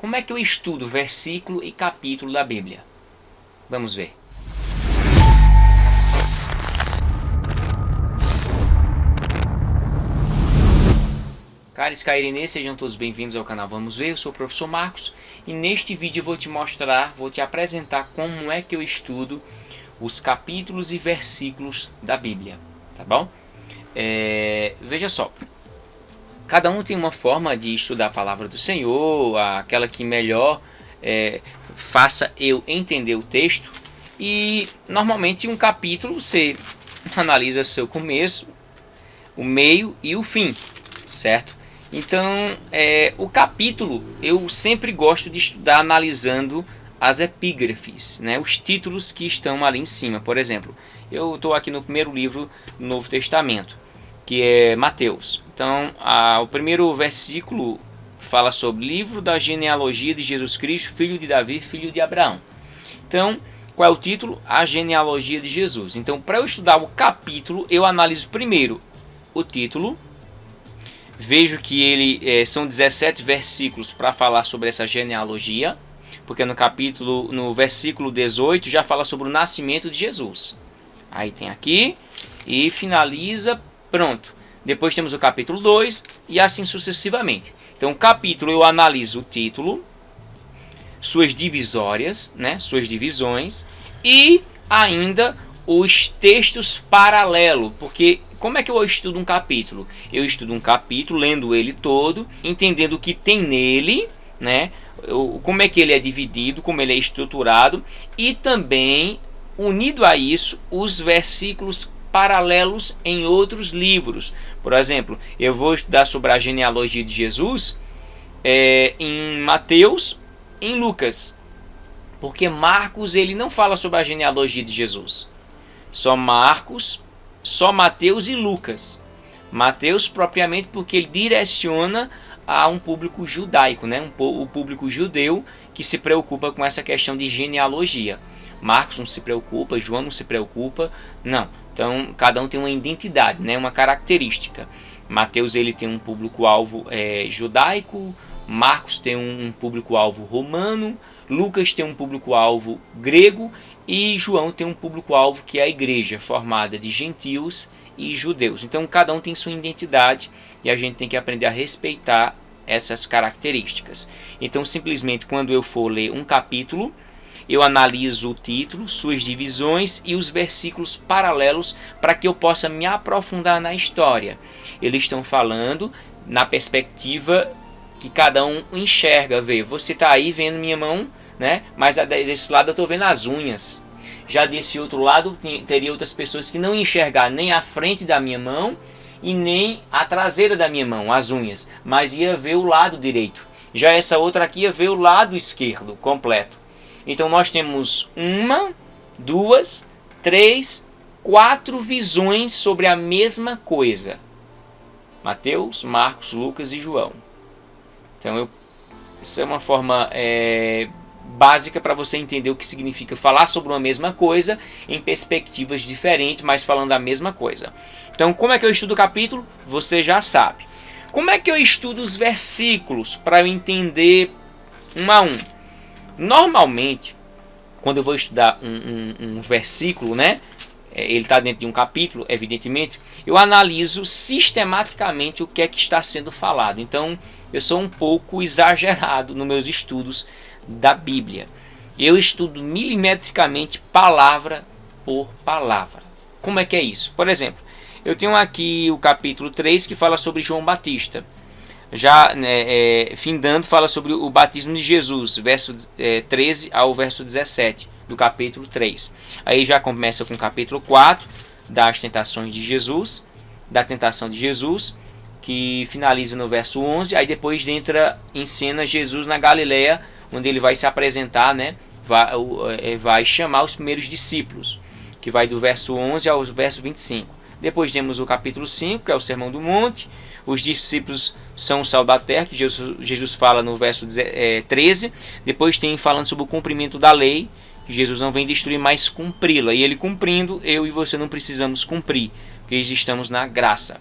como é que eu estudo versículo e capítulo da Bíblia? Vamos ver. Caros Cairinês, sejam todos bem-vindos ao canal Vamos Ver. Eu sou o professor Marcos e neste vídeo eu vou te apresentar como é que eu estudo os capítulos e versículos da Bíblia, tá bom? Veja só, cada um tem uma forma de estudar a palavra do Senhor, aquela que melhor faça eu entender o texto. E normalmente um capítulo você analisa seu começo, o meio e o fim, certo? Então, o capítulo eu sempre gosto de estudar analisando as epígrafes, né? Os títulos que estão ali em cima. Por exemplo, eu estou aqui no primeiro livro do Novo Testamento, que é Mateus. Então, o primeiro versículo fala sobre livro da genealogia de Jesus Cristo, filho de Davi, filho de Abraão. Então, qual é o título? A genealogia de Jesus. Então, para eu estudar o capítulo, eu analiso primeiro o título. Vejo que ele são 17 versículos para falar sobre essa genealogia, porque no versículo 18 já fala sobre o nascimento de Jesus. Aí tem aqui e finaliza, pronto. Depois temos o capítulo 2 e assim sucessivamente. Então, o capítulo eu analiso o título, suas divisórias, né, suas divisões e ainda os textos paralelos, porque como é que eu estudo um capítulo? Eu estudo um capítulo, lendo ele todo, entendendo o que tem nele, né? Como é que ele é dividido, como ele é estruturado, e também, unido a isso, os versículos paralelos em outros livros. Por exemplo, eu vou estudar sobre a genealogia de Jesus em Mateus, em Lucas, porque Marcos ele não fala sobre a genealogia de Jesus. Só Marcos, só Mateus e Lucas. Mateus propriamente porque ele direciona a um público judaico, né? O público judeu que se preocupa com essa questão de genealogia. Marcos não se preocupa, João não se preocupa, não. Então cada um tem uma identidade, né? Uma característica. Mateus ele tem um público-alvo judaico, Marcos tem um público-alvo romano, Lucas tem um público-alvo grego e João tem um público-alvo que é a igreja, formada de gentios e judeus. Então cada um tem sua identidade e a gente tem que aprender a respeitar essas características. Então simplesmente quando eu for ler um capítulo, eu analiso o título, suas divisões e os versículos paralelos para que eu possa me aprofundar na história. Eles estão falando na perspectiva que cada um enxerga, vê. Você está aí vendo minha mão, né? Mas desse lado eu estou vendo as unhas. Já desse outro lado teria outras pessoas que não enxergar nem a frente da minha mão e nem a traseira da minha mão, as unhas, mas ia ver o lado direito. Já essa outra aqui ia ver o lado esquerdo completo. Então nós temos 1, 2, 3, 4 visões sobre a mesma coisa. Mateus, Marcos, Lucas e João. Então isso é uma forma básica para você entender o que significa falar sobre uma mesma coisa em perspectivas diferentes, mas falando a mesma coisa. Então, como é que eu estudo o capítulo? Você já sabe. Como é que eu estudo os versículos para eu entender um a um? Normalmente, quando eu vou estudar um versículo, né? Ele está dentro de um capítulo, evidentemente, eu analiso sistematicamente o que é que está sendo falado. Então, eu sou um pouco exagerado nos meus estudos da Bíblia. Eu estudo milimetricamente, palavra por palavra. Como é que é isso? Por exemplo, eu tenho aqui o capítulo 3 que fala sobre João Batista. Já findando, fala sobre o batismo de Jesus, verso 13 ao verso 17 do capítulo 3. Aí já começa com o capítulo 4 das tentações de Jesus, da tentação de Jesus, que finaliza no verso 11. Aí depois entra em cena Jesus na Galileia, onde ele vai se apresentar, né? Vai chamar os primeiros discípulos, que vai do verso 11 ao verso 25. Depois temos o capítulo 5, que é o Sermão do Monte. Os discípulos são o sal da terra, que Jesus fala no verso 13. Depois tem falando sobre o cumprimento da lei, que Jesus não vem destruir, mas cumpri-la. E ele cumprindo, eu e você não precisamos cumprir, porque estamos na graça.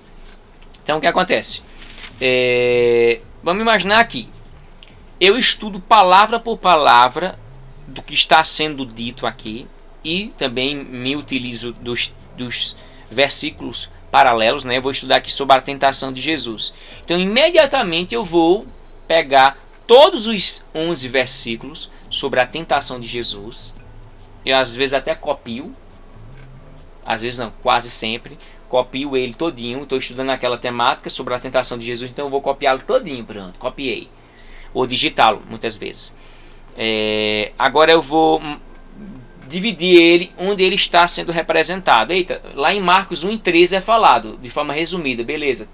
Então o que acontece? Vamos imaginar aqui. eu estudo palavra por palavra do que está sendo dito aqui e também me utilizo dos versículos paralelos, né? Eu vou estudar aqui sobre a tentação de Jesus. Então, imediatamente eu vou pegar todos os 11 versículos sobre a tentação de Jesus. Eu às vezes até copio, às vezes não, quase sempre copio ele todinho. Estou estudando aquela temática sobre a tentação de Jesus, então eu vou copiá-lo todinho. Pronto, copiei. Ou digitá-lo muitas vezes. Agora eu vou dividir ele onde ele está sendo representado. Eita, lá em Marcos 1:13 é falado de forma resumida, beleza,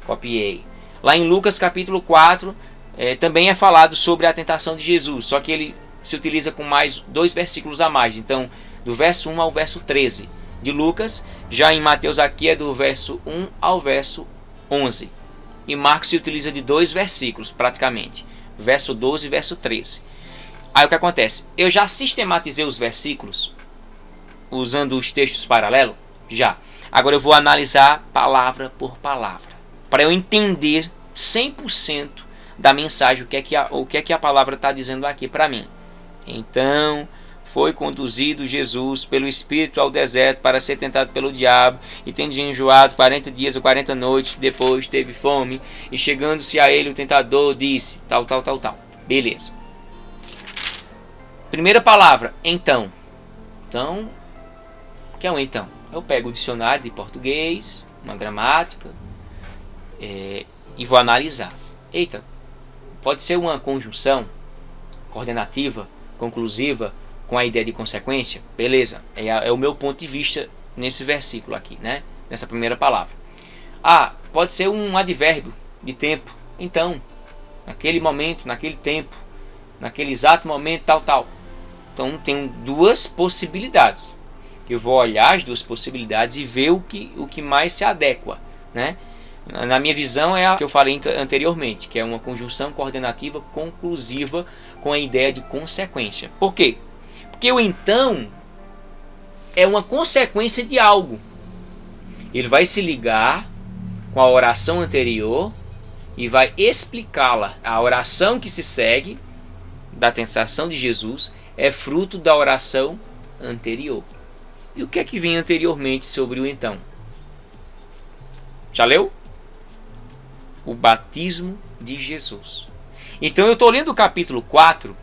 copiei. Lá em Lucas capítulo 4 também é falado sobre a tentação de Jesus, só que ele se utiliza com mais 2 versículos a mais, então do verso 1 ao verso 13 de Lucas. Já em Mateus aqui é do verso 1 ao verso 11, e Marcos se utiliza de 2 versículos praticamente, verso 12 e verso 13. Aí o que acontece? Eu já sistematizei os versículos usando os textos paralelos? Já. Agora eu vou analisar palavra por palavra, para eu entender 100% da mensagem, o que é que a palavra está dizendo aqui para mim. Então, foi conduzido Jesus pelo Espírito ao deserto para ser tentado pelo diabo, e tendo enjoado 40 dias ou 40 noites, depois teve fome, e chegando-se a ele o tentador disse, tal. Beleza. Primeira palavra, então. Então, o que é um então? Eu pego o dicionário de português, uma gramática, e vou analisar. Eita, pode ser uma conjunção coordenativa, conclusiva, com a ideia de consequência? Beleza, é o meu ponto de vista nesse versículo aqui, né? Nessa primeira palavra. Pode ser um advérbio de tempo. Então, naquele momento, naquele tempo, naquele exato momento, tal. Então tem 2 possibilidades. Eu vou olhar as 2 possibilidades e ver o que mais se adequa, né? Na minha visão é a que eu falei anteriormente, que é uma conjunção coordenativa conclusiva com a ideia de consequência. Por quê? Porque o então é uma consequência de algo. Ele vai se ligar com a oração anterior e vai explicá-la. A oração que se segue da tentação de Jesus é fruto da oração anterior. E o que é que vem anteriormente sobre o então? Já leu? O batismo de Jesus. Então eu estou lendo o capítulo 4,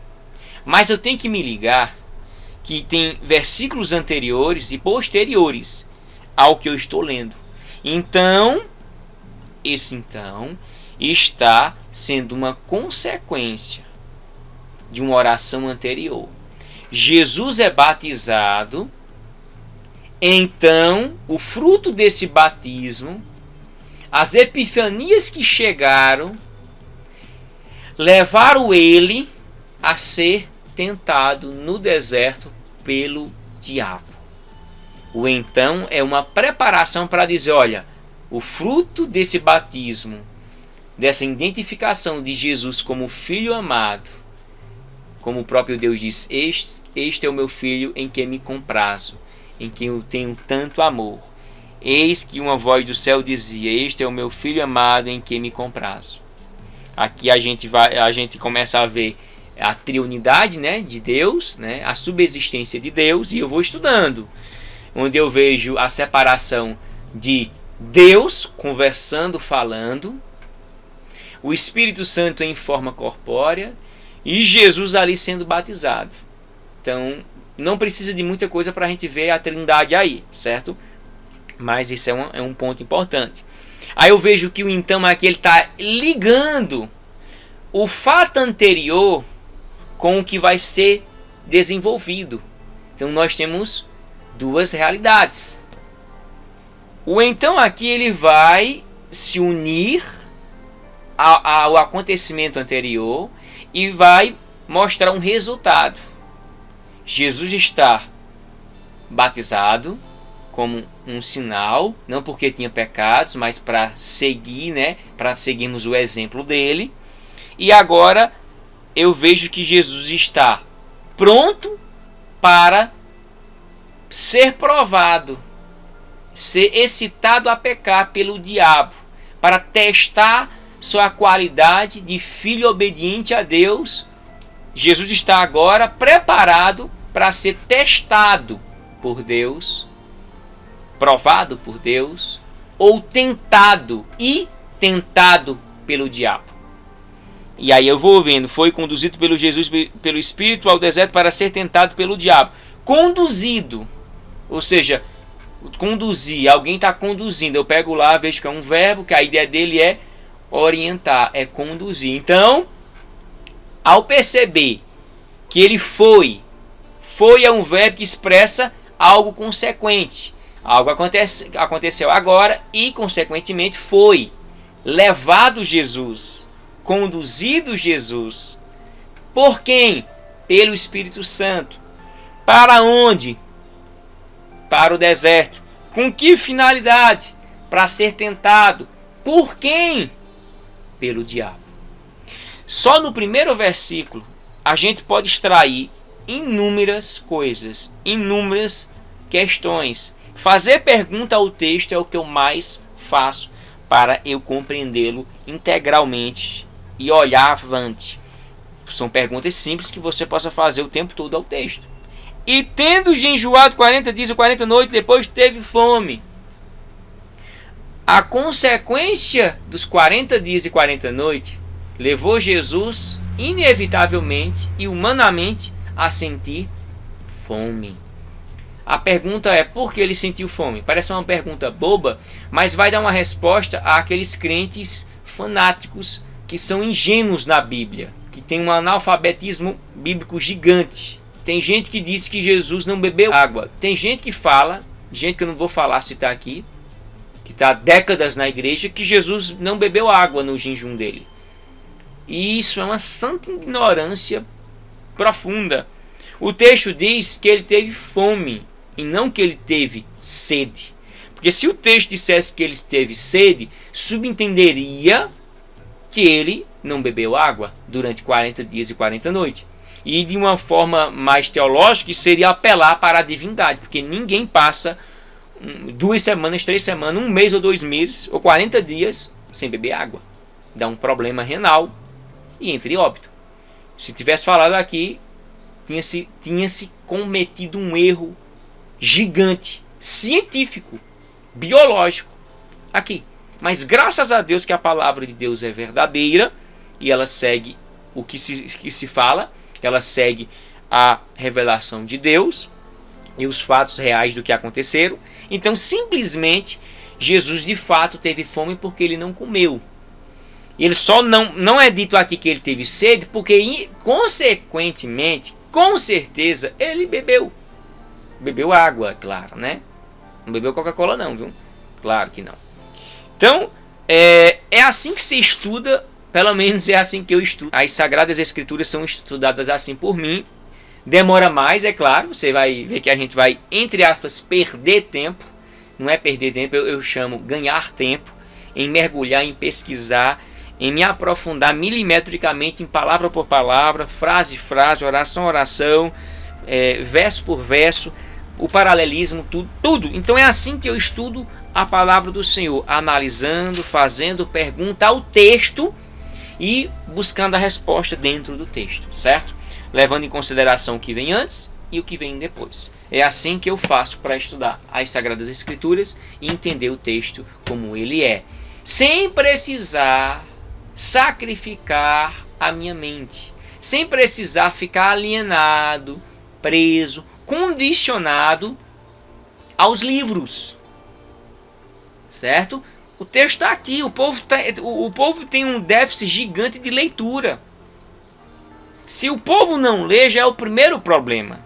mas eu tenho que me ligar que tem versículos anteriores e posteriores ao que eu estou lendo. Então, esse então está sendo uma consequência de uma oração anterior. Jesus é batizado, então o fruto desse batismo, as epifanias que chegaram, levaram ele a ser tentado no deserto pelo diabo. O então é uma preparação para dizer, olha, o fruto desse batismo, dessa identificação de Jesus como filho amado, como o próprio Deus diz, este é o meu filho em quem me comprazo, em quem eu tenho tanto amor. Eis que uma voz do céu dizia, este é o meu filho amado em quem me comprazo. Aqui a gente começa a ver a triunidade, né, de Deus, né, a subsistência de Deus, e eu vou estudando, onde eu vejo a separação de Deus conversando, falando, o Espírito Santo em forma corpórea e Jesus ali sendo batizado. Então não precisa de muita coisa para a gente ver a trindade aí, certo? Mas isso é um ponto importante. Aí eu vejo que o então aqui ele está ligando o fato anterior com o que vai ser desenvolvido. Então nós temos 2 realidades. O então aqui ele vai se unir ao acontecimento anterior e vai mostrar um resultado. Jesus está batizado como um sinal, não porque tinha pecados, mas para seguir, né, para seguirmos o exemplo dele. E agora eu vejo que Jesus está pronto para ser provado, ser excitado a pecar pelo diabo, para testar só a qualidade de filho obediente a Deus. Jesus está agora preparado para ser testado por Deus, provado por Deus, ou tentado pelo diabo. E aí eu vou vendo, foi conduzido pelo Jesus, pelo Espírito ao deserto para ser tentado pelo diabo. Conduzido, ou seja, conduzir, alguém está conduzindo. Eu pego lá, vejo que é um verbo, que a ideia dele é orientar, é conduzir. Então, ao perceber que ele foi é um verbo que expressa algo consequente. Algo aconteceu agora e, consequentemente, foi levado Jesus, conduzido Jesus. Por quem? Pelo Espírito Santo. Para onde? Para o deserto. Com que finalidade? Para ser tentado. Por quem? Pelo diabo. Só no primeiro versículo a gente pode extrair inúmeras coisas, inúmeras questões. Fazer pergunta ao texto é o que eu mais faço para eu compreendê-lo integralmente e olhar avante. São perguntas simples que você possa fazer o tempo todo ao texto. E tendo jejuado 40 dias e 40 noites, depois teve fome. A consequência dos 40 dias e 40 noites levou Jesus, inevitavelmente e humanamente, a sentir fome. A pergunta é: por que ele sentiu fome? Parece uma pergunta boba, mas vai dar uma resposta àqueles crentes fanáticos que são ingênuos na Bíblia, que tem um analfabetismo bíblico gigante. Tem gente que diz que Jesus não bebeu água. Tem gente que fala, gente que eu não vou falar, citar aqui, que está há décadas na igreja, que Jesus não bebeu água no jejum dele. E isso é uma santa ignorância profunda. O texto diz que ele teve fome e não que ele teve sede. Porque se o texto dissesse que ele teve sede, subentenderia que ele não bebeu água durante 40 dias e 40 noites. E de uma forma mais teológica, seria apelar para a divindade, porque ninguém passa 2 semanas, 3 semanas, 1 mês ou 2 meses, ou 40 dias sem beber água. Dá um problema renal e entra em óbito. Se tivesse falado aqui, tinha-se cometido um erro gigante, científico, biológico, aqui. Mas graças a Deus que a palavra de Deus é verdadeira e ela segue o que se fala, ela segue a revelação de Deus e os fatos reais do que aconteceram. Então, simplesmente, Jesus de fato teve fome porque ele não comeu. Ele só não é dito aqui que ele teve sede, porque consequentemente, com certeza, ele bebeu água, claro, né? Não bebeu Coca-Cola não, viu? Claro que não. Então, é assim que se estuda, pelo menos é assim que eu estudo. As Sagradas Escrituras são estudadas assim por mim. Demora mais, é claro. Você vai ver que a gente vai, entre aspas, perder tempo. Não é perder tempo, eu chamo ganhar tempo em mergulhar, em pesquisar, em me aprofundar milimetricamente em palavra por palavra, frase por frase, oração por oração, verso por verso, o paralelismo, tudo. Então é assim que eu estudo a palavra do Senhor, analisando, fazendo pergunta ao texto e buscando a resposta dentro do texto, certo? Levando em consideração o que vem antes e o que vem depois. É assim que eu faço para estudar as Sagradas Escrituras e entender o texto como ele é, sem precisar sacrificar a minha mente, sem precisar ficar alienado, preso, condicionado aos livros, certo? O texto está aqui, o povo tem um déficit gigante de leitura. Se o povo não lê, já é o primeiro problema.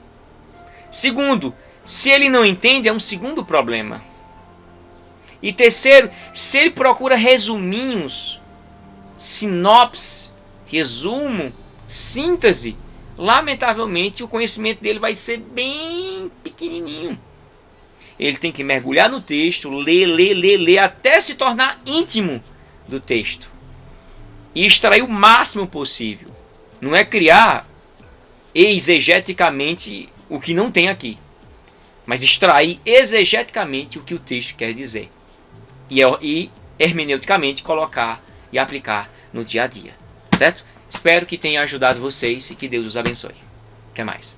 Segundo, se ele não entende, é um segundo problema. E terceiro, se ele procura resuminhos, sinopse, resumo, síntese, lamentavelmente o conhecimento dele vai ser bem pequenininho. Ele tem que mergulhar no texto, ler, até se tornar íntimo do texto. E extrair o máximo possível. Não é criar exegeticamente o que não tem aqui, mas extrair exegeticamente o que o texto quer dizer. E hermeneuticamente colocar e aplicar no dia a dia, certo? Espero que tenha ajudado vocês e que Deus os abençoe. Até mais.